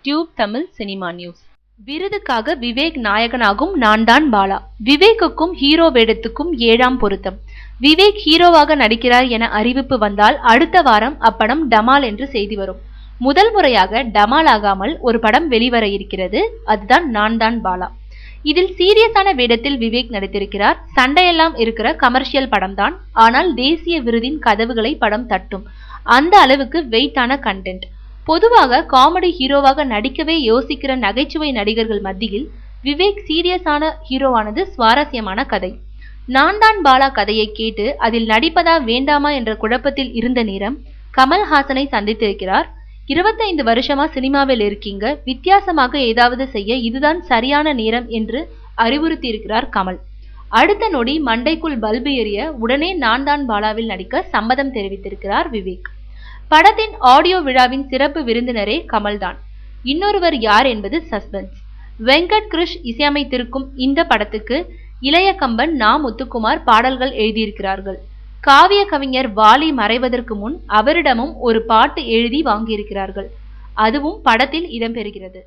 Tube Tamil cinema news. விருதுக்காக விவேக் நாயகனாகும் Naan Thaan Bala. விவேக்குக்கும் hero வேடத்துக்கும் 7ஆம் பொருத்தம். விவேக் ஹீரோவாக நடிக்கிறார் என அறிவிப்பு வந்தால் அடுத்த வாரம் அப்படம் டமால் என்று செய்தி வரும். முதல் முறையாக டமால் ஆகாமல் ஒரு படம் வெளிவர இருக்கிறது. அதுதான் நான் தான் பாலா. இதில் சீரியஸான வேடத்தில் விவேக் நடித்திருக்கிறார். சண்டையெல்லாம் இருக்கிற கமர்ஷியல் படம்தான். ஆனால் தேசிய விருதின் கதவுகளை படம் தட்டும். அந்த அளவுக்கு வெயிட்டான கண்டென்ட். பொதுவாக காமெடி ஹீரோவாக நடிக்கவே யோசிக்கிற நகைச்சுவை நடிகர்கள் மத்தியில் விவேக் சீரியஸான ஹீரோவானது சுவாரஸ்யமான கதை. நான் தான் பாலா கதையை கேட்டு அதில் நடிப்பதா வேண்டாமா என்ற குழப்பத்தில் இருந்த நேரம் கமல்ஹாசனை சந்தித்திருக்கிறார். 25 வருஷமா சினிமாவில் இருக்கீங்க, வித்தியாசமாக ஏதாவது செய்ய இதுதான் சரியான நேரம் என்று அறிவுறுத்தியிருக்கிறார் கமல். அடுத்த நொடி மண்டைக்குள் பல்பு எரிய உடனே நான் தான் பாலாவில் நடிக்க சம்மதம் தெரிவித்திருக்கிறார் விவேக். படத்தின் ஆடியோ விழாவின் சிறப்பு விருந்தினரே கமல்தான். இன்னொருவர் யார் என்பது சஸ்பென்ஸ். வெங்கட் கிருஷ் இசையமைத்திருக்கும் இந்த படத்துக்கு இளைய கம்பன் நா. முத்துக்குமார் பாடல்கள் எழுதியிருக்கிறார்கள். காவிய கவிஞர் வாலி மறைவதற்கு முன் அவரிடமும் ஒரு பாட்டு எழுதி வாங்கியிருக்கிறார்கள். அதுவும் படத்தில் இடம்பெறுகிறது.